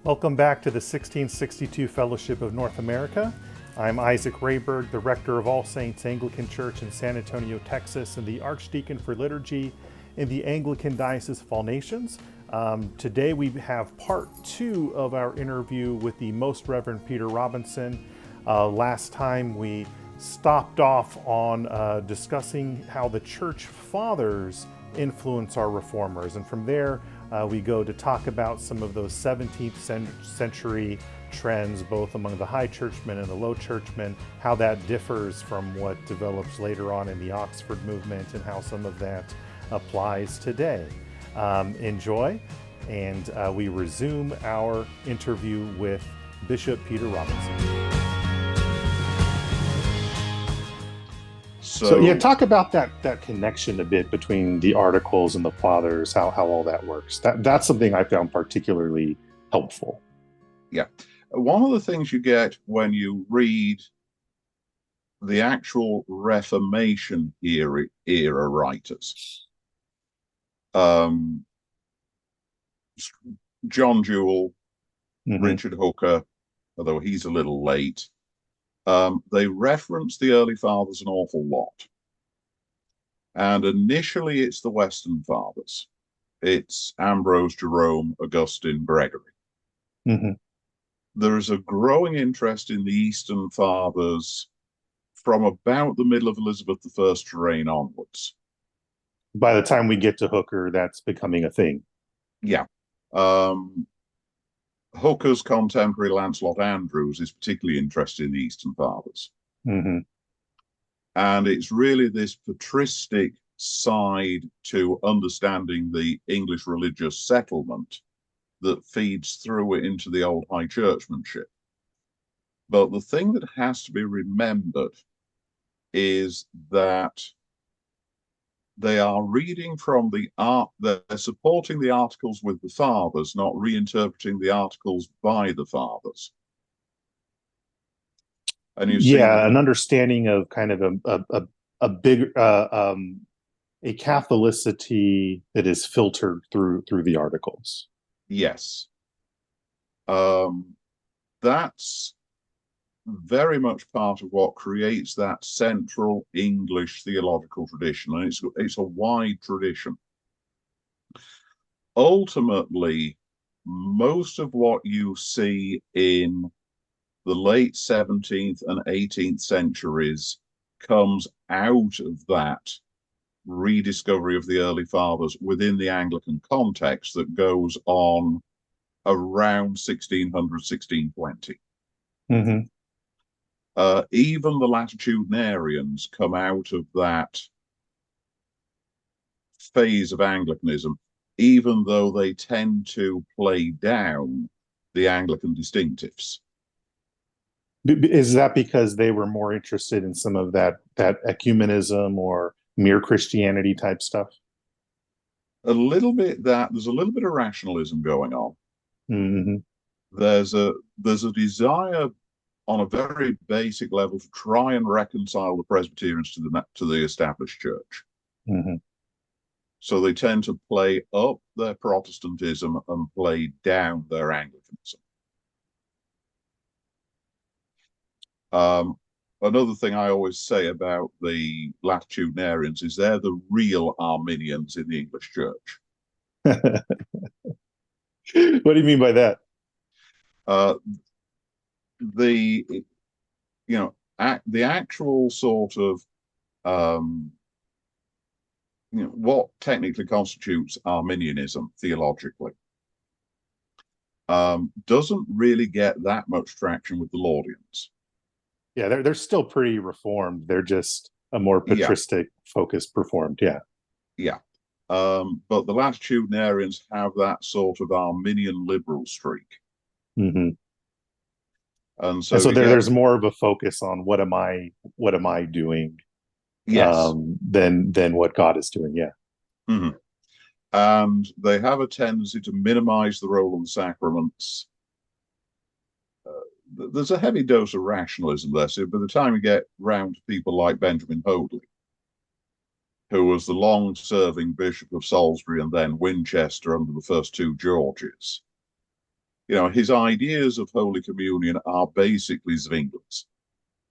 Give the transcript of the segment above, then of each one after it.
Welcome back to the 1662 Fellowship of North America. I'm Isaac Rayberg, the rector of All Saints Anglican Church in San Antonio, Texas, and the Archdeacon for Liturgy in the Anglican Diocese of All Nations. Today we have part two of our interview with the Most Reverend Peter Robinson. Last time we stopped off on discussing how the church fathers influence our reformers, and from there we go to talk about some of those 17th century trends, both among the high churchmen and the low churchmen, how that differs from what develops later on in the Oxford movement, and how some of that applies today. Enjoy, and we resume our interview with Bishop Peter Robinson. So yeah, talk about that connection a bit between the articles and the fathers, how all that works. That's something I found particularly helpful. Yeah. One of the things you get when you read the actual Reformation era writers, John Jewell, Richard Hooker, although he's a little late, they reference the early fathers an awful lot. And initially it's the Western fathers. It's Ambrose, Jerome, Augustine, Gregory. There is a growing interest in the Eastern fathers from about the middle of Elizabeth I's reign onwards. By the time we get to Hooker, that's becoming a thing. Yeah. Hooker's contemporary Lancelot Andrewes is particularly interested in the Eastern Fathers. And it's really this patristic side to understanding the English religious settlement that feeds through into the old high churchmanship. But the thing that has to be remembered is that they are reading from the art, they're supporting the articles with the fathers, not reinterpreting the articles by the fathers. And you see, an understanding of kind of a big a Catholicity that is filtered through the articles. Yes, that's very much part of what creates that central English theological tradition, and it's a wide tradition. Ultimately, most of what you see in the late 17th and 18th centuries comes out of that rediscovery of the early fathers within the Anglican context that goes on around 1600, 1620. Even the latitudinarians come out of that phase of Anglicanism, even though they tend to play down the Anglican distinctives. Is that because they were more interested in some of that ecumenism or mere Christianity type stuff? A little bit that there's a little bit of rationalism going on. There's a desire on a very basic level to try and reconcile the Presbyterians to the established church. So they tend to play up their Protestantism and play down their Anglicanism. Another thing I always say about the latitudinarians is they're the real Arminians in the English church. What do you mean by that? The actual sort of what technically constitutes Arminianism theologically doesn't really get that much traction with the Laudians. Yeah, they're still pretty reformed. They're just a more patristic focus performed. Yeah. But the latitudinarians have that sort of Arminian liberal streak. And so there's more of a focus on what am I doing, than what God is doing. Yeah. And they have a tendency to minimize the role of the sacraments. There's a heavy dose of rationalism there. So by the time you get round to people like Benjamin Hoadley, who was the long-serving Bishop of Salisbury and then Winchester under the first two Georges, his ideas of Holy Communion are basically Zwingli's.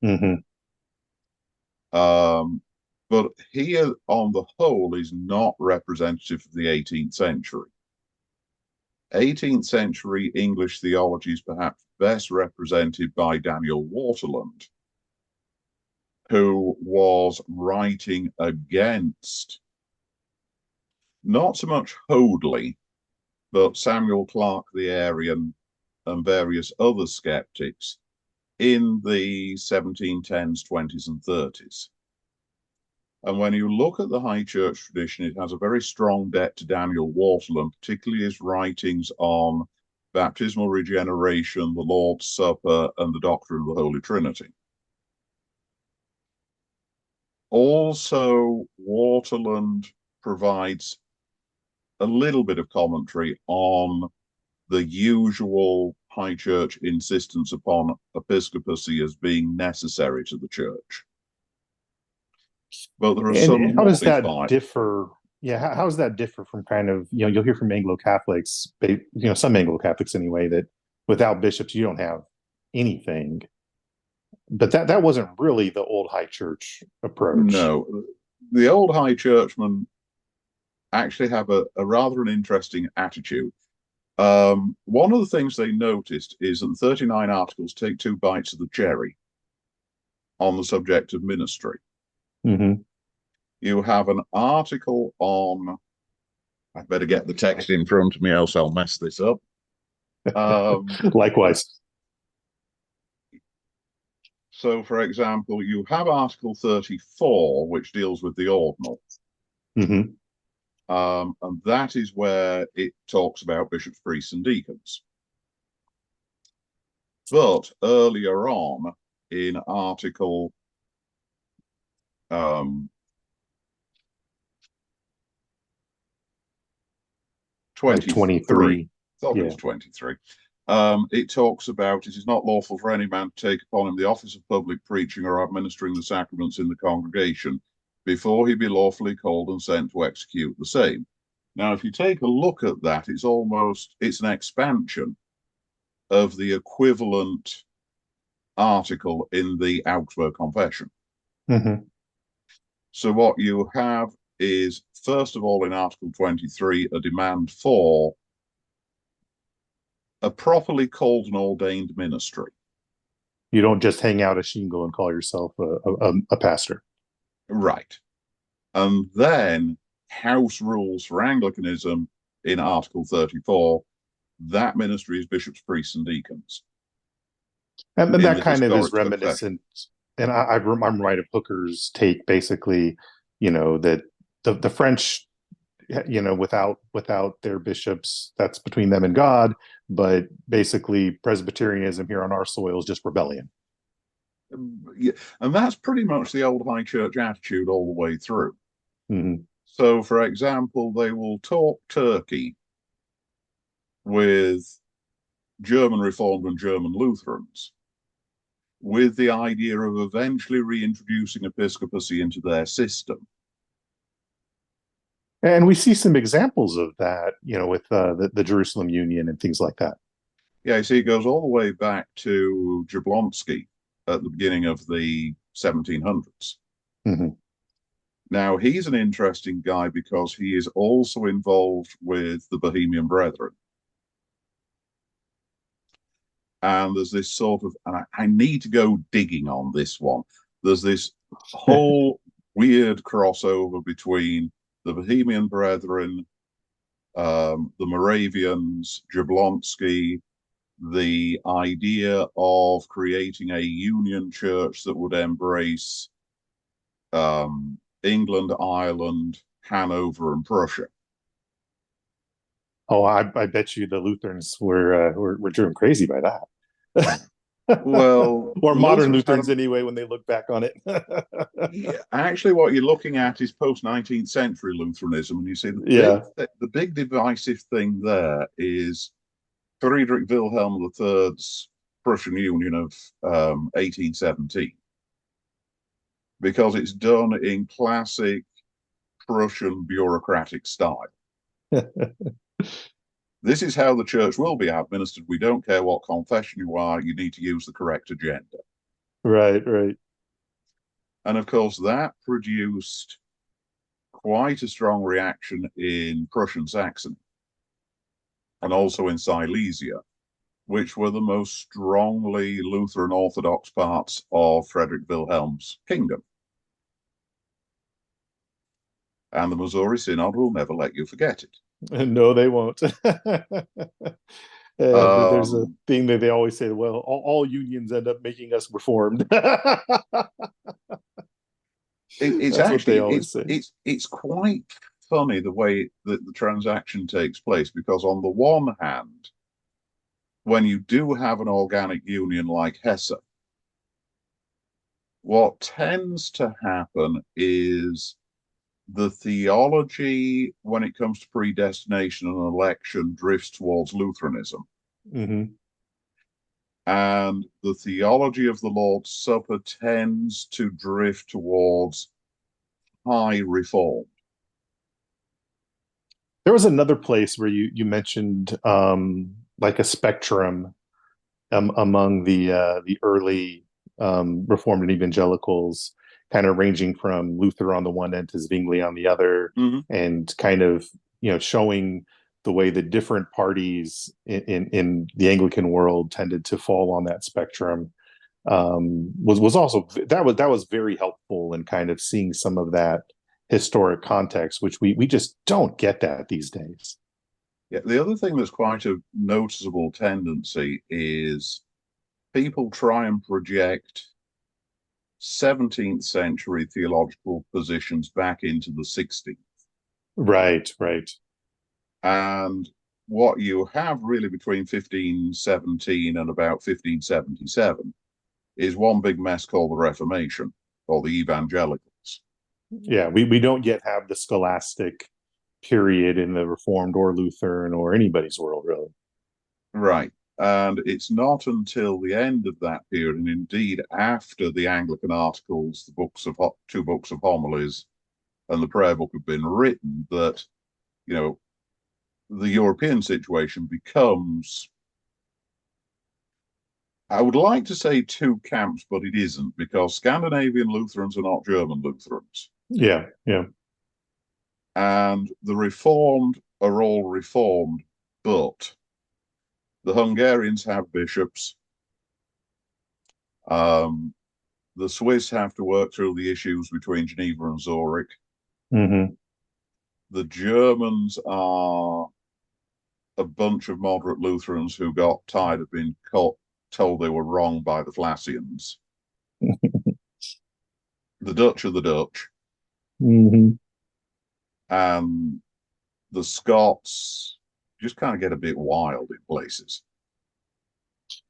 Mm-hmm. But here, on the whole, is not representative of the 18th century. 18th century English theology is perhaps best represented by Daniel Waterland, who was writing against not so much Hoadley, but Samuel Clarke the Arian and various other skeptics in the 1710s, 20s, and 30s. And when you look at the high church tradition, it has a very strong debt to Daniel Waterland, particularly his writings on baptismal regeneration, the Lord's Supper, and the doctrine of the Holy Trinity. Also, Waterland provides a little bit of commentary on the usual high church insistence upon episcopacy as being necessary to the church. But there are some And how does that modified. differ? Yeah, how does that differ from kind of, you'll hear from Anglo-Catholics, some Anglo-Catholics anyway, that without bishops, you don't have anything. But that wasn't really the old high church approach. No, the old high churchmen actually have a rather an interesting attitude. One of the things they noticed is that 39 articles take 2 bites of the cherry on the subject of ministry. Mm-hmm. You have an article on, I better get the text in front of me, else I'll mess this up. Likewise. So, for example, you have Article 34, which deals with the ordinal. Mm-hmm. And that is where it talks about bishops, priests, and deacons. But earlier on, in Article 23. Thought it was 23. It talks about it is not lawful for any man to take upon him the office of public preaching or administering the sacraments in the congregation before he be lawfully called and sent to execute the same. Now, if you take a look at that, it's an expansion of the equivalent article in the Augsburg Confession. Mm-hmm. So what you have is, first of all, in Article 23, a demand for a properly called and ordained ministry. You don't just hang out a shingle and call yourself a pastor. Right. And then house rules for Anglicanism in Article 34, that ministry is bishops, priests, and deacons. And that kind of is reminiscent, and I'm right of Hooker's take, basically, that the French, without their bishops, that's between them and God, but basically Presbyterianism here on our soil is just rebellion. Yeah, and that's pretty much the old high church attitude all the way through. Mm-hmm. So, for example, they will talk Turkey with German Reformed and German Lutherans with the idea of eventually reintroducing episcopacy into their system. And we see some examples of that, with the Jerusalem Union and things like that. Yeah, you see, it goes all the way back to Jablonski at the beginning of the 1700s. Mm-hmm. Now, he's an interesting guy because he is also involved with the Bohemian Brethren. And there's this sort of, and I need to go digging on this one. There's this whole weird crossover between the Bohemian Brethren, the Moravians, Jablonski, the idea of creating a union church that would embrace England, Ireland, Hanover, and Prussia. Oh, I bet you the Lutherans were driven crazy by that. Well, or modern Lutherans anyway, when they look back on it. Yeah, actually, what you're looking at is post-19th century Lutheranism, and you see the big divisive thing there is Friedrich Wilhelm III's Prussian Union of 1817, because it's done in classic Prussian bureaucratic style. This is how the church will be administered. We don't care what confession you are, you need to use the correct agenda. Right, right. And of course, that produced quite a strong reaction in Prussian Saxony and also in Silesia, which were the most strongly Lutheran Orthodox parts of Frederick Wilhelm's kingdom. And the Missouri Synod will never let you forget it. No, they won't. There's a thing that they always say, well, all unions end up making us reformed. It's That's what they actually always say. it's quite funny the way that the transaction takes place, because on the one hand, when you do have an organic union like Hesse, what tends to happen is the theology, when it comes to predestination and election, drifts towards Lutheranism. Mm-hmm. And the theology of the Lord's Supper tends to drift towards high reform. There was another place where you mentioned like a spectrum among the early Reformed and evangelicals, kind of ranging from Luther on the one end to Zwingli on the other, and kind of showing the way the different parties in the Anglican world tended to fall on that spectrum. Was also that was very helpful in kind of seeing some of that historic context, which we just don't get that these days. Yeah, the other thing that's quite a noticeable tendency is people try and project 17th century theological positions back into the 16th. Right, right. And what you have really between 1517 and about 1577 is one big mess called the Reformation, or the evangelicals. Yeah, we don't yet have the scholastic period in the Reformed or Lutheran or anybody's world, really. Right. And it's not until the end of that period, and indeed after the Anglican articles, the two books of homilies, and the prayer book have been written, that the European situation becomes, I would like to say, two camps, but it isn't, because Scandinavian Lutherans are not German Lutherans. Yeah, yeah. And the Reformed are all Reformed, but the Hungarians have bishops. The Swiss have to work through the issues between Geneva and Zurich. Mm-hmm. The Germans are a bunch of moderate Lutherans who got tired of being told they were wrong by the Flacians. The Dutch are the Dutch. Mm-hmm. And the Scots just kind of get a bit wild in places.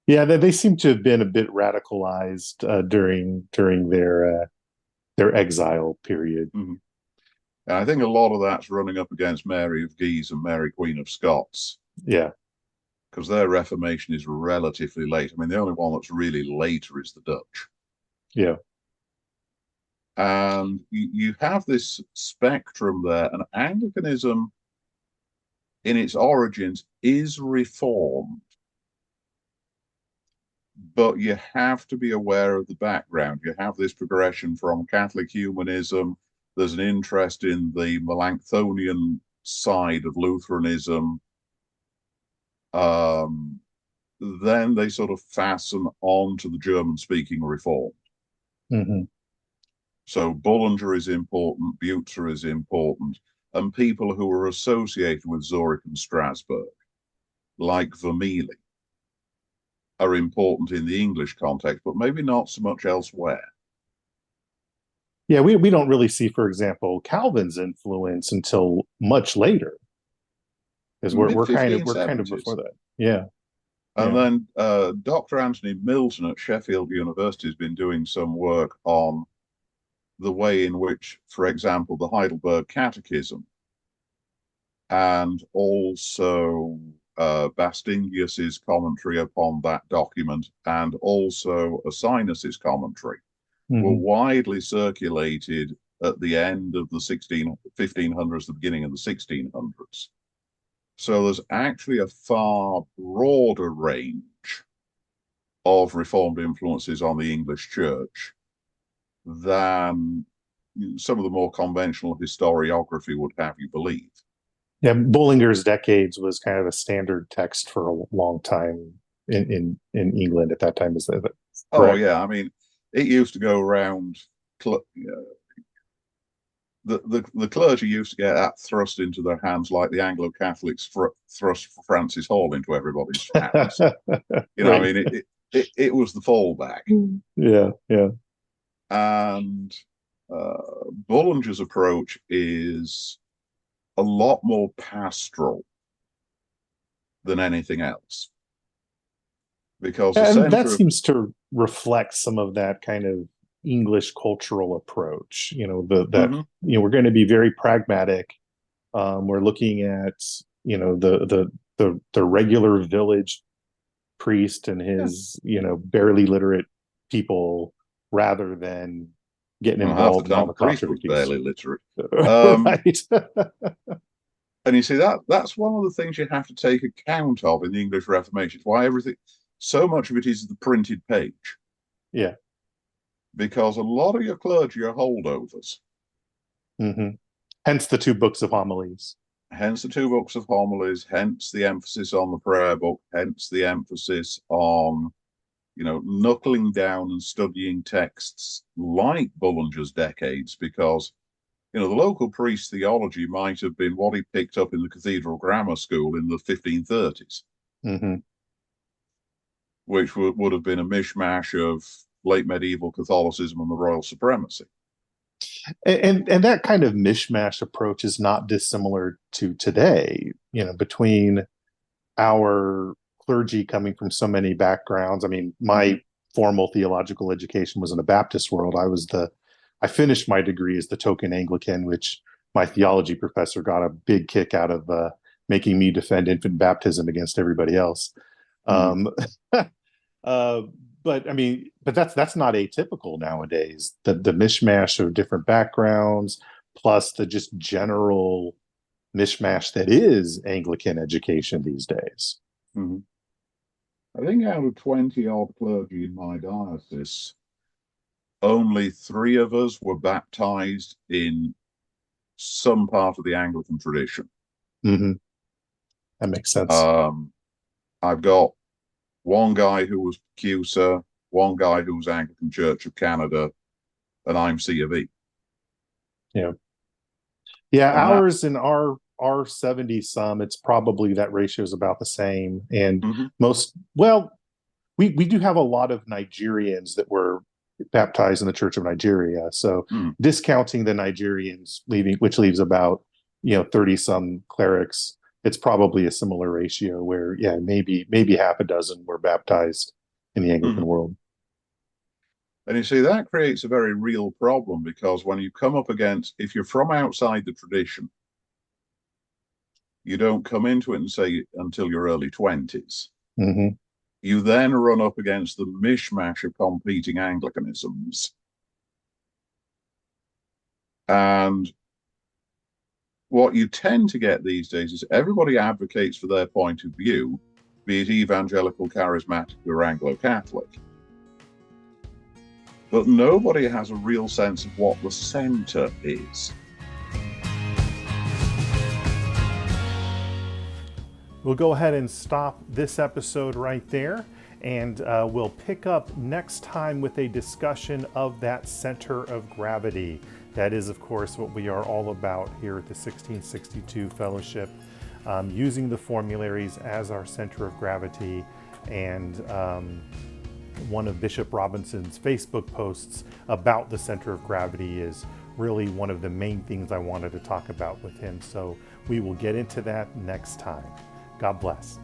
Yeah, they seem to have been a bit radicalized during their exile period. Mm-hmm. And I think a lot of that's running up against Mary of Guise and Mary Queen of Scots. Yeah. Because their Reformation is relatively late. I mean, the only one that's really later is the Dutch. Yeah. And you have this spectrum there, and Anglicanism in its origins is reformed, but you have to be aware of the background. You have this progression from Catholic humanism. There's an interest in the Melanchthonian side of Lutheranism. Then they sort of fasten on to the German-speaking Reformed. Mm-hmm. So Bullinger is important, Butzer is important, and people who are associated with Zurich and Strasbourg, like Vermigli, are important in the English context, but maybe not so much elsewhere. Yeah, we don't really see, for example, Calvin's influence until much later, because we're kind of before that. Yeah. And then Dr. Anthony Milton at Sheffield University has been doing some work on the way in which, for example, the Heidelberg Catechism and also Bastingius's commentary upon that document and also Asinus's commentary were widely circulated at the end of the 1500s, the beginning of the 1600s. So there's actually a far broader range of Reformed influences on the English church than some of the more conventional historiography would have you believe. Yeah, Bullinger's Decades was kind of a standard text for a long time in England at that time. Is that correct? Oh yeah, I mean, it used to go around. The clergy used to get that thrust into their hands like the Anglo-Catholics thrust Francis Hall into everybody's hands. You know, right. I mean, it was the fallback. Yeah, yeah. And Bullinger's approach is a lot more pastoral than anything else. Because that seems to reflect some of that kind of English cultural approach. You know, we're going to be very pragmatic. We're looking at, you know, the regular village priest and his, you know, barely literate people, rather than getting involved in all the controversies. Barely literate. Right. And you see, that's one of the things you have to take account of in the English Reformation. It's why so much of it is the printed page. Yeah. Because a lot of your clergy are holdovers. Mm-hmm. Hence the 2 books of homilies. Hence the 2 books of homilies, hence the emphasis on the prayer book, hence the emphasis on, you know, knuckling down and studying texts like Bullinger's Decades, because, you know, the local priest's theology might have been what he picked up in the cathedral grammar school in the 1530s, which would have been a mishmash of late medieval Catholicism and the royal supremacy. And that kind of mishmash approach is not dissimilar to today, you know, between our clergy coming from so many backgrounds. I mean, my formal theological education was in the Baptist world. I finished my degree as the token Anglican, which my theology professor got a big kick out of, making me defend infant baptism against everybody else. But I mean, that's not atypical nowadays. The mishmash of different backgrounds, plus the just general mishmash that is Anglican education these days. I think out of 20 odd clergy in my diocese, only 3 of us were baptized in some part of the Anglican tradition. That makes sense. I've got one guy who was CUSA, one guy who was Anglican Church of Canada, and I'm C of E. Yeah. Yeah, and ours and our 70 some, it's probably that ratio is about the same. And we do have a lot of Nigerians that were baptized in the Church of Nigeria. So discounting the Nigerians which leaves about, you know, 30 some clerics, it's probably a similar ratio where, yeah, maybe half a dozen were baptized in the Anglican world. And you see, that creates a very real problem, because when you come up against, if you're from outside the tradition, you don't come into it and say until your early 20s. You then run up against the mishmash of competing Anglicanisms. And what you tend to get these days is everybody advocates for their point of view, be it evangelical, charismatic, or Anglo-Catholic. But nobody has a real sense of what the center is. We'll go ahead and stop this episode right there, and we'll pick up next time with a discussion of that center of gravity. That is, of course, what we are all about here at the 1662 Fellowship, using the formularies as our center of gravity. And one of Bishop Robinson's Facebook posts about the center of gravity is really one of the main things I wanted to talk about with him. So we will get into that next time. God bless.